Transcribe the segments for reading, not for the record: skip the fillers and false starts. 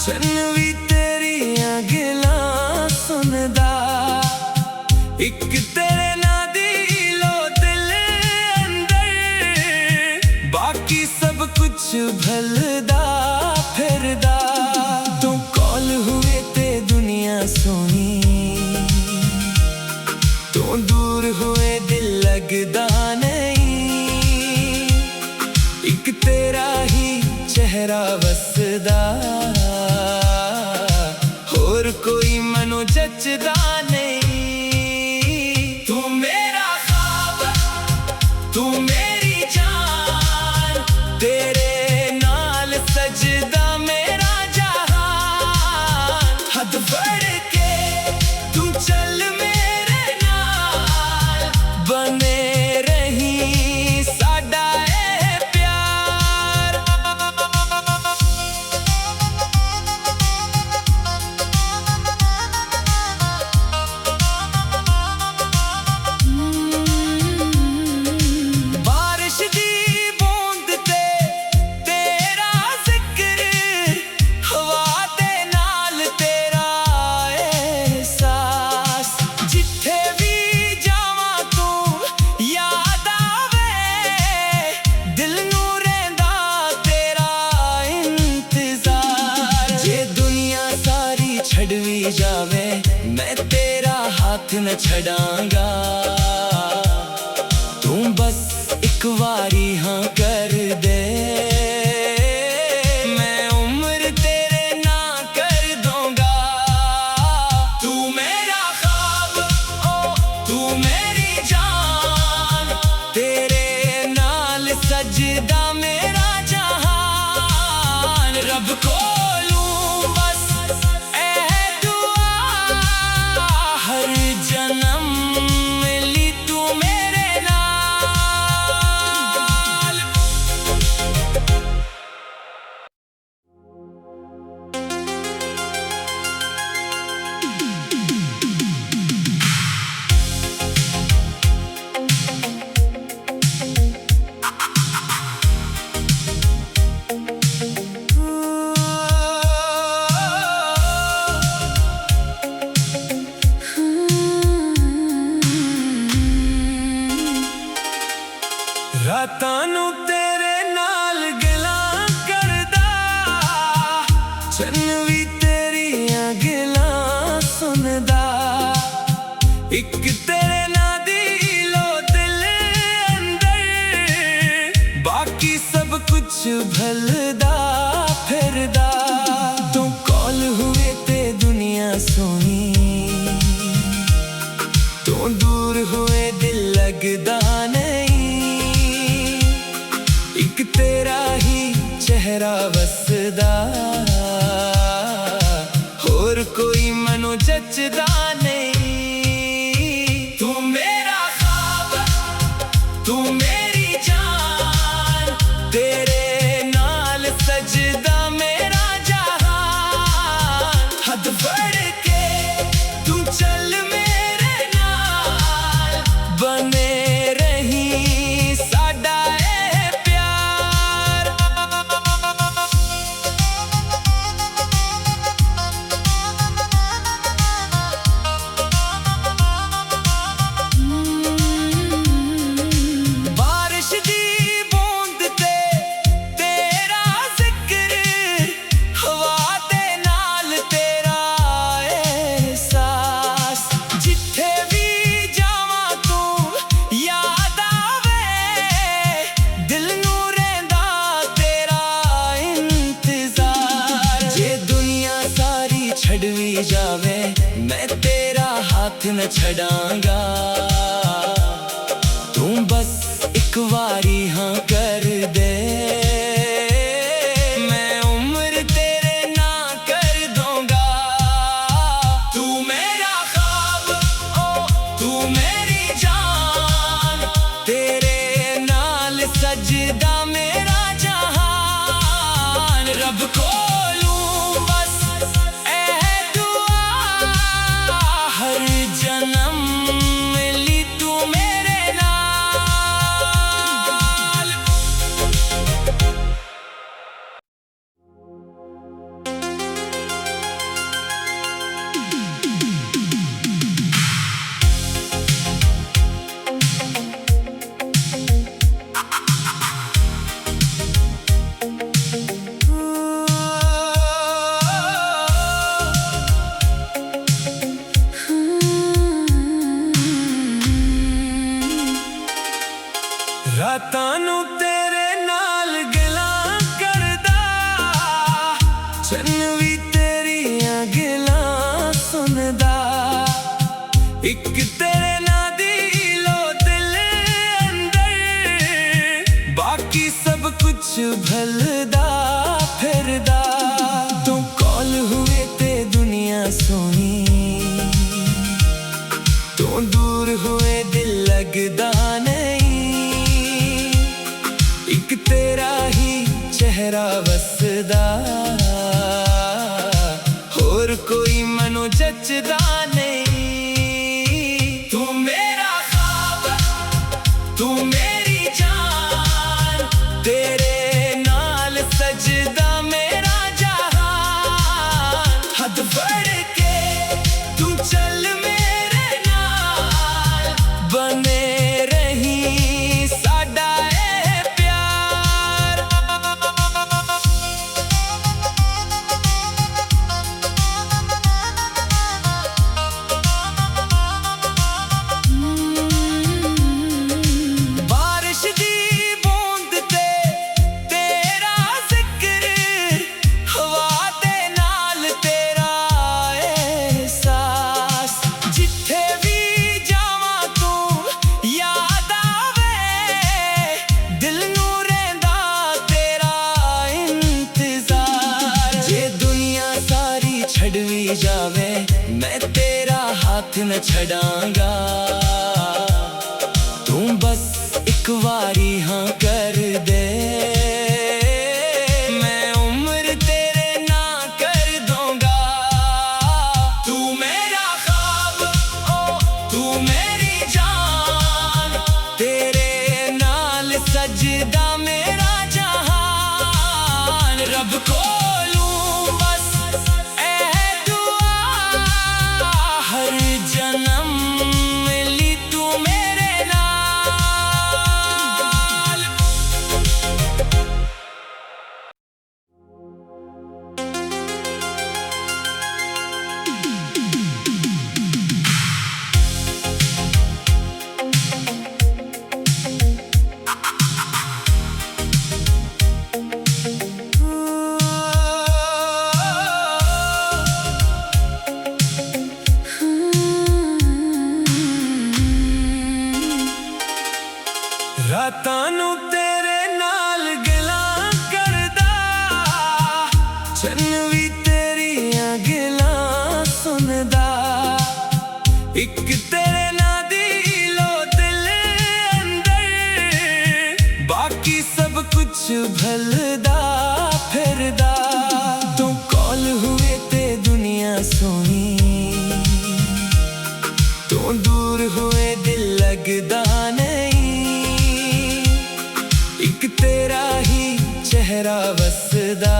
चन भी तेरिया गिलां सुनदा, एक तेरे ना दिलो दिल अंदर, बाकी सब कुछ भलदा फिरदा। तू कौल हुए ते दुनिया सोनी, तू दूर हुए दिल लगदा नहीं, एक तेरा ही चेहरा वसदा, होर कोई मनो जचदा नहीं। तू मेरा ख्वाब, तू मेरी जान, तेरे नाल सजदा मेरा जहान। हद बढ़ के तू चल मेरे नाल, बने रही साडा ए प्यार। बारिश दी बूंद ते तेरा जिक्र, हवा दे नाल तेरा एहसास, जिथे भी जावां तू याद आवे, दिल नू रहिंदा तेरा इंतजार। जे दुनिया सारी छड़ भी जावे, मैं तेरा हाथ न छड़ांगा, तू बस एक वारी हाँ कर दे, मैं उम्र तेरे ना कर दूंगा। तू मेरा ख्वाब, ओ तू मेरी जान, तेरे नाल सजदा मेरा जहान। रब कोलू बस ए दुआ, हर जन्म मिली तू मेरे नाल। रातां नू तेरे नाल गल्लां करदा, चन भी तेरिया गिलां सुनदा, एक तेरे ना दिलो दिल अंदर, बाकी सब कुछ भलदा फिरदा। तू कौल हुए ते दुनिया सोनी, तू दूर हुए दिल लगदा नहीं, एक तेरा ही चेहरा वसदा, होर कोई मनो जचदा नहीं। तू मेरा ख्वाब, तू मेरी जान, तेरे नाल सजदा मेरा जहान। हद बढ़ के तू चल मेरे नाल, बने रही साडा ए प्यार। बारिश दी बूंद ते तेरा जिक्र, हवा दे नाल तेरा एहसास, जिथे भी जावां तू याद आवे, दिल नू रहिंदा तेरा इंतजार। जे दुनिया सारी छड़ भी जावे, मैं तेरा हाथ न छड़ांगा, तू बस एक वारी हाँ कर दे, मैं उम्र तेरे ना कर दूंगा। तू मेरा ख्वाब, ओ तू मेरी जान, तेरे नाल सजदा मेरा जहान। रब कोलू बस ए दुआ, हर जन्म मिली तू मेरे नाल। ਰਾਤਾਂ ਨੂੰ ਤੇਰੇ ਨਾਲ ਗੱਲਾਂ ਕਰਦਾ, ਚੰਨ ਵੀ ਤੇਰੀਆਂ ਗੱਲਾਂ ਸੁਣਦਾ। ਇੱਕ ਤੇਰੇ ਨਾਂ ਦੀ ਲੋ ਦਿਲ ਅੰਦਰ, ਬਾਕੀ ਸਭ ਕੁਛ ਭਲਦਾ ਫਿਰਦਾ। ਤੂੰ ਕੋਲ हुए ते दुनिया सोनी, तू दूर हुए दिल लगदा नहीं। एक तेरा ही चेहरा वसदा, होर कोई मनो जचदा नहीं। तू मेरा ख्वाब, तू मेरी जान, तेरे नाल सजदा मेरा जहान। हद बढ़ के तू चल मेरे नाल, बने रही साडा ए प्यार। बारिश दी बूंद ते तेरा जिक्र, हवा दे नाल तेरा एहसास। जिथे भी जावां तू याद आवे, दिल नू रहिंदा तेरा इंतजार। जे दुनिया सारी छड़ भी जावे, मैं तेरा हाथ न छड़ांगा। तू बस एक वारी हाँ कर दे, मैं उम्र तेरे ना कर दूंगा। तू मेरा ख्वाब, ओ तू मेरी जान, तेरे नाल सजदा मेरा जहान। रब कोलू बस ए दुआ, हर जन्म मिली तू मेरे नाल। ਰਾਤਾਂ ਨੂੰ ਤੇਰੇ ਨਾਲ ਗੱਲਾਂ ਕਰਦਾ, ਚੰਨ ਵੀ ਤੇਰੀਆਂ ਗੱਲਾਂ ਸੁਣਦਾ। ਇੱਕ ਤੇਰੇ ਨਾਂ ਦੀ ਲੋ ਦਿਲ ਅੰਦਰ, ਬਾਕੀ ਸਭ ਕੁਛ ਭਲਦਾ ਫਿਰਦਾ। ਤੂੰ ਕੋਲ हुए ते दुनिया सोनी, तू दूर हुए दिल लगदा नहीं। एक तेरा ही चेहरा वसदा,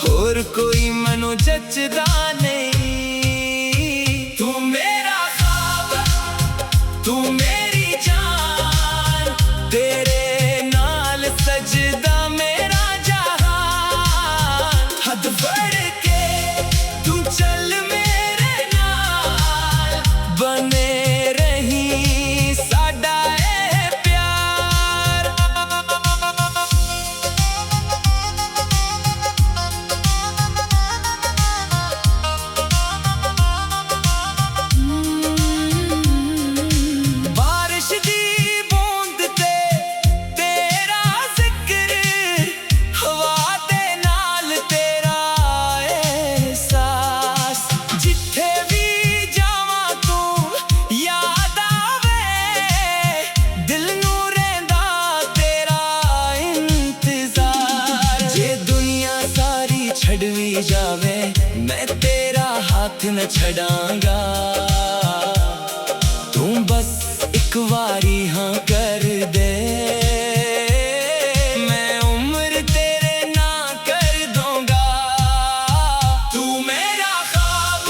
होर कोई मनो जचदा नहीं। तू मेरा ख्वाब, तू मेरी जान, तेरे नाल सजदा मेरा जहान। हद बढ़ के तू चल मेरे नाल, बने रही साडा ए प्यार। बारिश दी बूंद ते तेरा जिक्र, हवा दे नाल तेरा एहसास। जिथे भी जावां तू याद आवे, दिल नू रहिंदा तेरा इंतजार। जे दुनिया सारी छड़ भी जावे, मैं तेरा हाथ न छड़ांगा। तू बस एक वारी हाँ कर दे, मैं उम्र तेरे ना कर दूंगा। तू मेरा ख्वाब,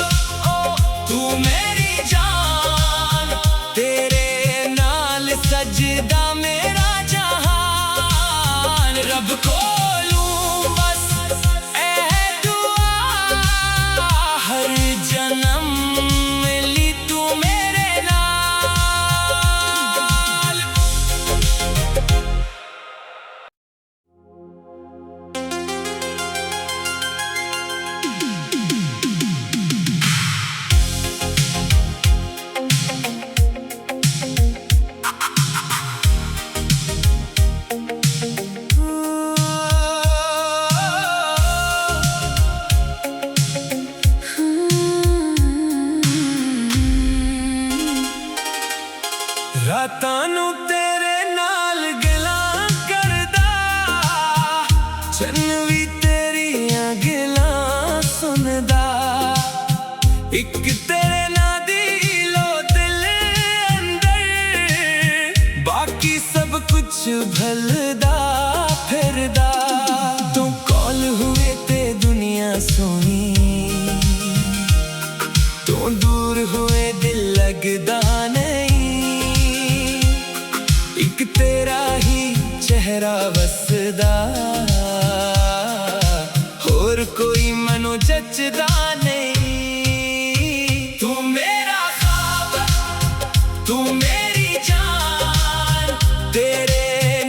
ओ तू मेरी जान, तेरे नाल सजदा मेरा जहान। रब कोलू बस ए दुआ, हर जन्म मिली चन भी तेरियां गल्लां सुनदा, इक तेरे ना दिलो दिल अंदर, बाकी सब कुछ भलदा फिरदा। तू कौल हुए ते दुनिया सोनी, तू दूर हुए दिल लगदा नहीं, इक तेरा ही चेहरा वसदा, होर कोई मनो जचदा नहीं। तू मेरा ख्वाब, तू मेरी जान, तेरे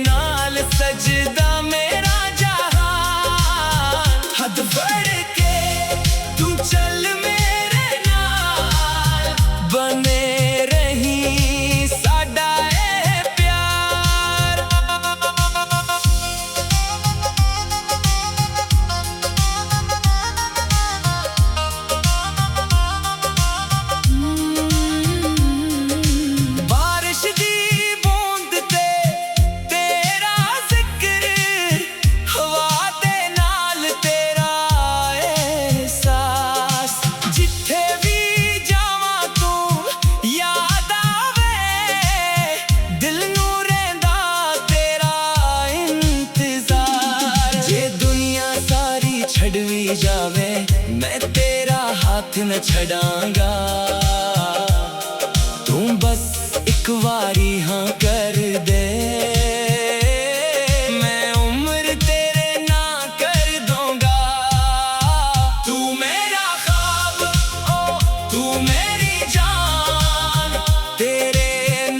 नाल सजदा मेरा जहान। हद बढ़ के तू चल मेरे नाल, बने रही साडा ए प्यार। बारिश दी बूंद ते तेरा जिक्र, हवा दे नाल तेरा एहसास, जिथे भी जावां तू याद आवे, दिल नू रहिंदा तेरा इंतजार। जे दुनिया सारी छड़ भी जावे, मैं तेरा हाथ न छड़ांगा, तू बस एक वारी हाँ कर दे, मैं उम्र तेरे ना कर दूंगा। तू मेरा ख्वाब, ओ तू मेरी जान, तेरे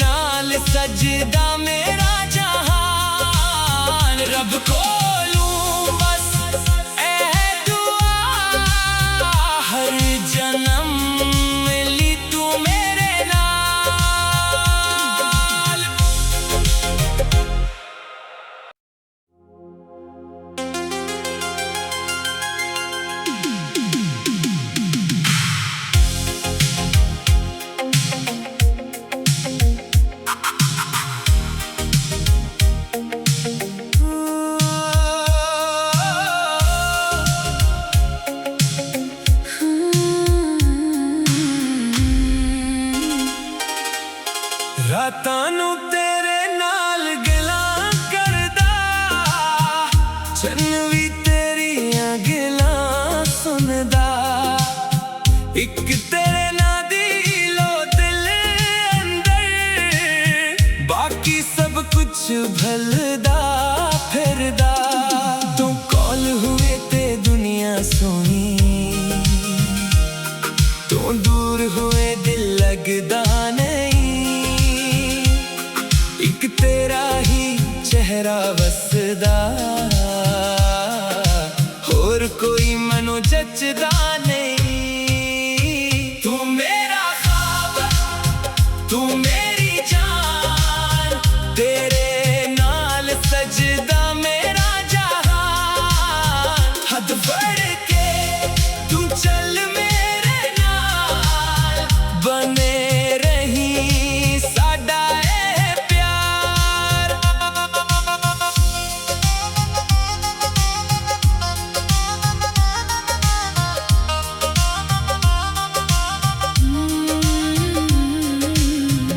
नाल सजदा मेरा जहान। रब कोलूं बस ए दुआ, हर जन्म मिली तू मेरे नाल। रातां नू तेरे नाल गल्लां करदा, चन भी तेरियां गल्लां सुनदा, इक तेरे ना दिलो दिल अंदर, बाकी सब कुछ भलदा फिरदा। तू कौल हुए ते दुनिया सोनी, तू दूर हुए दिल लगदा नहीं, इक तेरा ही चेहरा वसदा, होर कोई मनो जचदा नहीं। तू मेरा ख्वाब, तू मेरी जान, तेरे नाल सजदा मेरा जहान। हद बढ़ के तू चल मेरे नाल, बने रही साडा ए प्यार।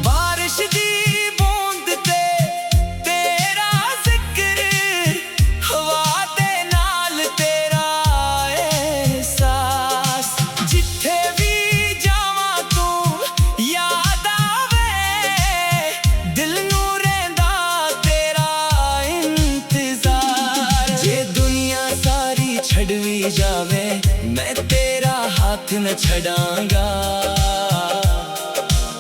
बारिश दी बूंद ते तेरा जिक्र, हवा दे नाल तेरा एहसास, जिथे भी जावां तू याद आवे, दिल नू रहिंदा तेरा इंतजार। जे दुनिया सारी छड़ भी जावे, मैं तेरा हाथ न छड़ांगा,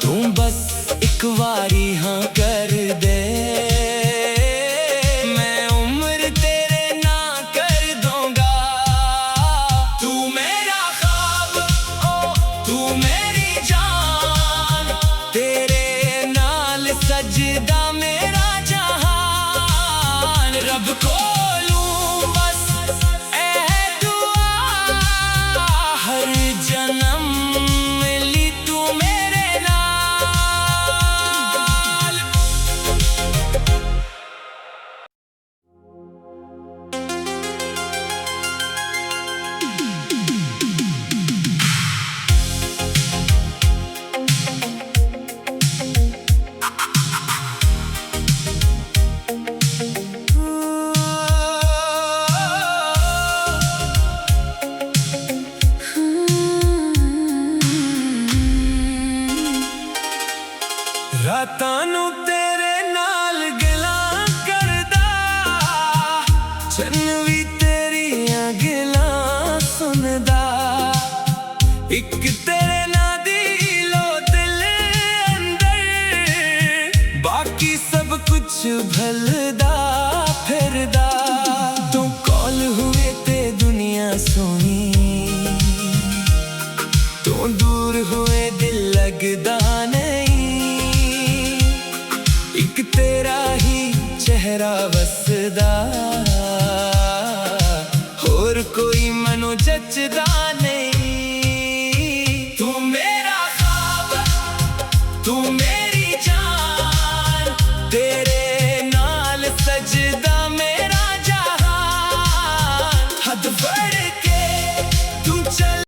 तू बस एक वारी हाँ कर दे, मैं उम्र तेरे ना कर दूंगा। तू मेरा ख्वाब, ओ तू मेरी जान, तेरे नाल सजदा मेरा जहान। रब कोलूं बस ए दुआ, हर जन्म मिली तू मेरे नाल। ਰਾਤਾਂ ਨੂੰ ਤੇਰੇ ਨਾਲ ਗੱਲਾਂ ਕਰਦਾ, ਚੰਨ ਵੀ ਤੇਰੀਆਂ ਗੱਲਾਂ ਸੁਣਦਾ। ਇੱਕ ਤੇਰੇ ਨਾਂ ਦੀ ਲੋ ਦਿਲ ਅੰਦਰ, ਬਾਕੀ ਸਭ ਕੁਛ ਭੁੱਲਦਾ ਫਿਰਦਾ। ਤੂੰ ਕੋਲ ਹੋਵੇ ਤੇ ਦੁਨੀਆ ਸੋਹਣੀ, ਤੂੰ ਦੂਰ ਹੋਏ ਦਿਲ ਲੱਗਦਾ ਨਹੀਂ। ਇੱਕ ਤੇਰਾ ਹੀ ਚਿਹਰਾ ਵਸਦਾ।